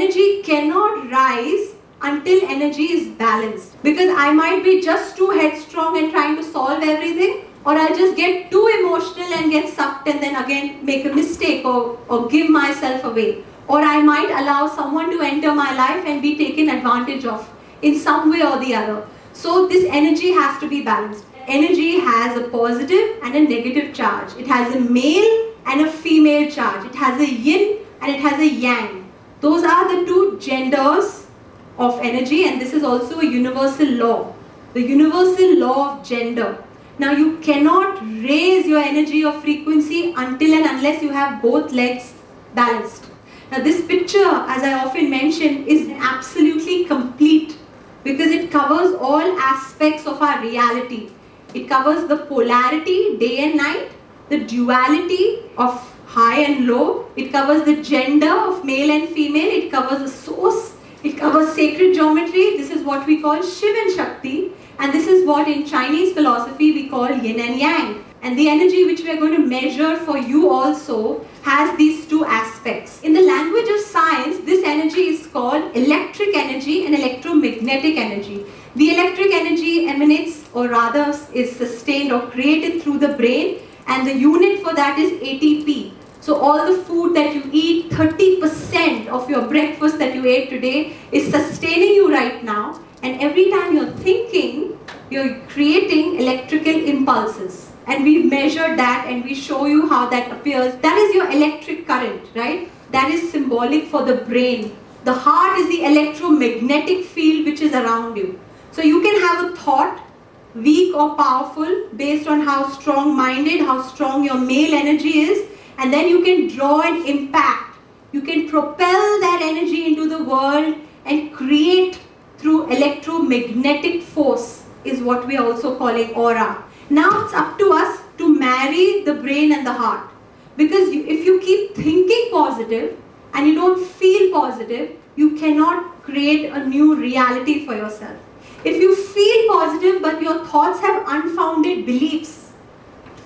energy cannot rise until energy is balanced. Because I might be just too headstrong and trying to solve everything, or I'll just get too emotional and get sucked and then again make a mistake or give myself away. Or I might allow someone to enter my life and be taken advantage of in some way or the other. So this energy has to be balanced. Energy has a positive and a negative charge. It has a male and a female charge. It has a yin and it has a yang. Those are the two genders of energy, and this is also a universal law. The universal law of gender. Now you cannot raise your energy or frequency until and unless you have both legs balanced. Now this picture, as I often mention, is absolutely complete because it covers all aspects of our reality. It covers the polarity, day and night, the duality of high and low. It covers the gender of male and female. It covers the source. It covers sacred geometry. This is what we call Shiv and Shakti. And this is what in Chinese philosophy we call yin and yang. And the energy which we are going to measure for you also has these two aspects. In the language of science, this energy is called electric energy and electromagnetic energy. The electric energy emanates, or rather is sustained or created through the brain, and the unit for that is ATP. So all the food that you eat, 30% of your breakfast that you ate today is sustaining you right now. And every time you're thinking, you're creating electrical impulses. And we've measured that and we show you how that appears. That is your electric current, right? That is symbolic for the brain. The heart is the electromagnetic field which is around you. So you can have a thought, weak or powerful, based on how strong-minded, how strong your male energy is. And then you can draw an impact. You can propel that energy into the world and create through electromagnetic force, is what we are also calling aura. Now it's up to us to marry the brain and the heart. Because if you keep thinking positive and you don't feel positive, you cannot create a new reality for yourself. If you feel positive but your thoughts have unfounded beliefs,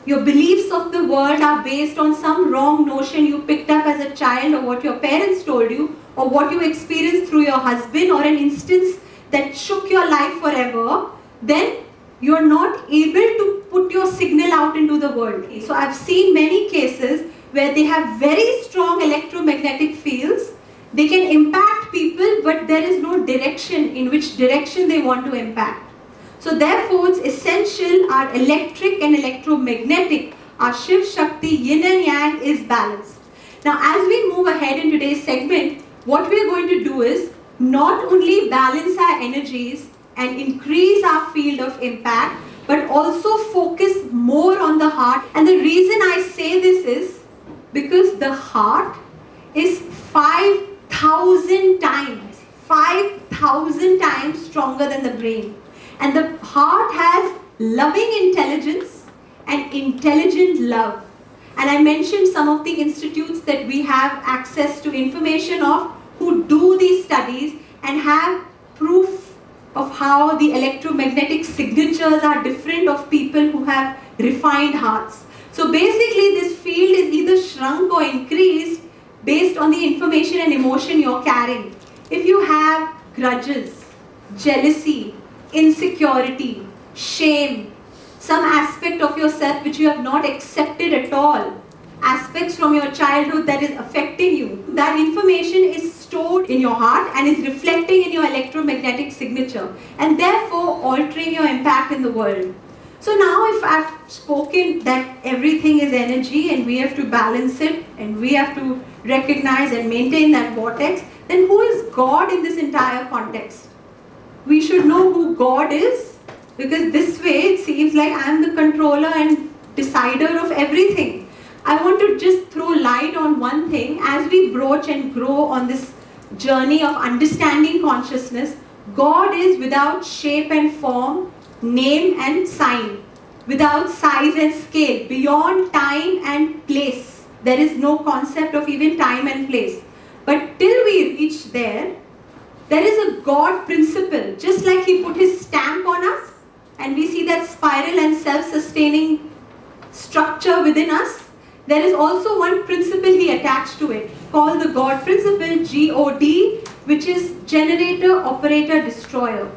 your beliefs of the world are based on some wrong notion you picked up as a child, or what your parents told you, or what you experienced through your husband, or an instance that shook your life forever, then you are not able to put your signal out into the world. So I've seen many cases where they have very strong electromagnetic fields. They can impact people, but there is no direction in which direction they want to impact. So therefore it's essential our electric and electromagnetic, our Shiv Shakti, yin and yang is balanced. Now as we move ahead in today's segment, what we are going to do is not only balance our energies and increase our field of impact, but also focus more on the heart. And the reason I say this is because the heart is 5,000 times stronger than the brain. And the heart has loving intelligence and intelligent love. And I mentioned some of the institutes that we have access to information of who do these studies and have proof of how the electromagnetic signatures are different of people who have refined hearts. So basically this field is either shrunk or increased based on the information and emotion you're carrying. If you have grudges, jealousy, insecurity, shame, some aspect of yourself which you have not accepted at all, aspects from your childhood that is affecting you, that information is stored in your heart and is reflecting in your electromagnetic signature and therefore altering your impact in the world. So now if I've spoken that everything is energy and we have to balance it and we have to recognize and maintain that vortex, then who is God in this entire context? We should know who God is, because this way it seems like I am the controller and decider of everything. I want to just throw light on one thing. As we broach and grow on this journey of understanding consciousness, God is without shape and form, name and sign, without size and scale, beyond time and place. There is no concept of even time and place. But till we reach there is a God principle. Just like He put His stamp on us and we see that spiral and self-sustaining structure within us, there is also one principle He attached to it called the God principle, G-O-D, which is generator, operator, destroyer.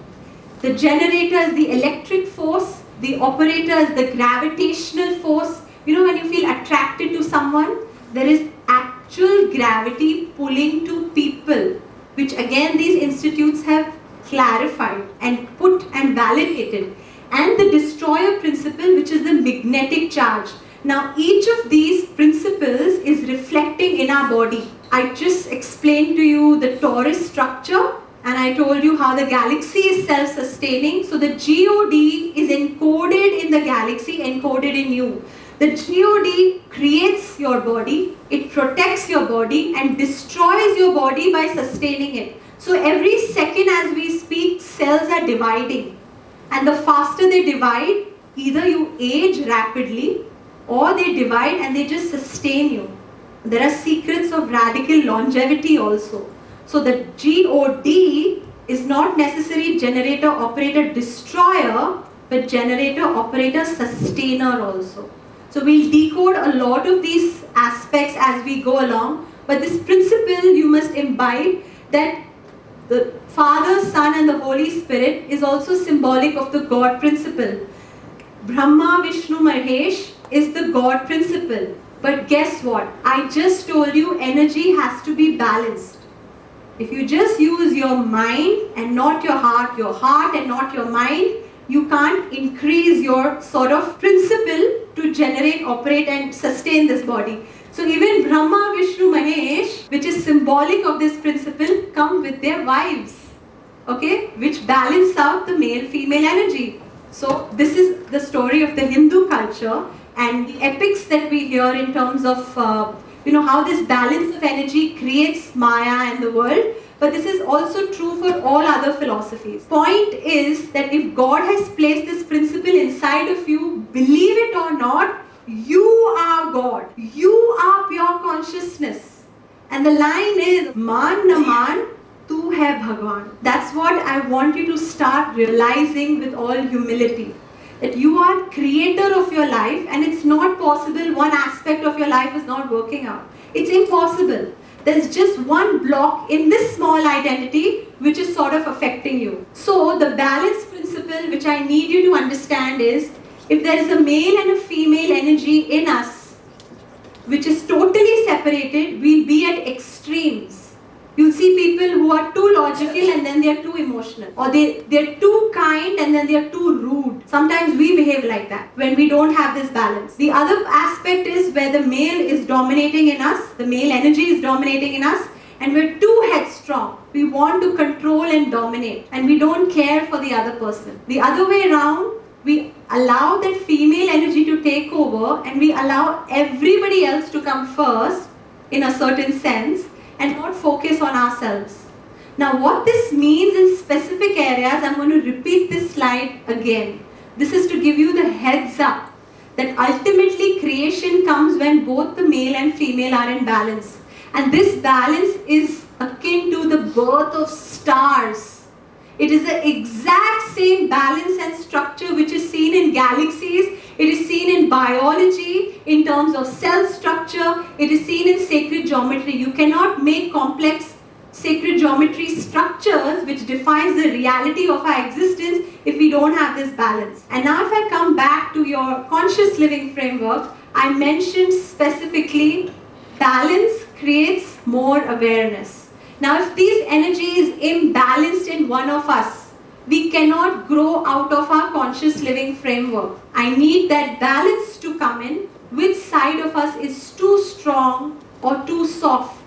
The generator is the electric force, the operator is the gravitational force. You know, when you feel attracted to someone, there is actual gravity pulling to people, which again these institutes have clarified and put and validated. And the destroyer principle, which is the magnetic charge. Now each of these principles is reflecting in our body. I just explained to you the torus structure, and I told you how the galaxy is self-sustaining. So the God is encoded in the galaxy, encoded in you. The God creates your body, it protects your body and destroys your body by sustaining it. So every second as we speak, cells are dividing. And the faster they divide, either you age rapidly or they divide and they just sustain you. There are secrets of radical longevity also. So the God is not necessarily generator, operator, destroyer, but generator, operator, sustainer also. So we'll decode a lot of these aspects as we go along. But this principle you must imbibe, that the Father, Son and the Holy Spirit is also symbolic of the God principle. Brahma, Vishnu, Mahesh is the God principle. But guess what? I just told you energy has to be balanced. If you just use your mind and not your heart and not your mind, you can't increase your sort of principle to generate, operate and sustain this body. So even Brahma, Vishnu, Mahesh, which is symbolic of this principle, come with their wives, okay, which balance out the male-female energy. So this is the story of the Hindu culture and the epics that we hear in terms of how this balance of energy creates Maya and the world. But this is also true for all other philosophies. Point is that if God has placed this principle inside of you, believe it or not, you are God. You are pure consciousness. And the line is, Man na man, tu hai Bhagwan. That's what I want you to start realizing with all humility. That you are creator of your life and it's not possible one aspect of your life is not working out. It's impossible. There's just one block in this small identity which is sort of affecting you. So the balance principle which I need you to understand is, if there is a male and a female energy in us which is totally separated, we'll be at extremes. You'll see people who are too logical and then they are too emotional. Or they're too kind and then they are too rude. Sometimes we behave like that when we don't have this balance. The other aspect is where the male is dominating in us, the male energy is dominating in us, and we're too headstrong. We want to control and dominate and we don't care for the other person. The other way around, we allow that female energy to take over and we allow everybody else to come first in a certain sense and not focus on ourselves. Now what this means in specific areas, I'm going to repeat this slide again. This is to give you the heads up that ultimately creation comes when both the male and female are in balance. And this balance is akin to the birth of stars. It is the exact same balance and structure which is seen in galaxies. It is seen in biology, in terms of cell structure. It is seen in sacred geometry. You cannot make complex sacred geometry structures which defines the reality of our existence if we don't have this balance. And now if I come back to your conscious living framework, I mentioned specifically balance creates more awareness. Now if these energy is imbalanced in one of us, we cannot grow out of our conscious living framework. I need that balance to come in. Which side of us is too strong or too soft?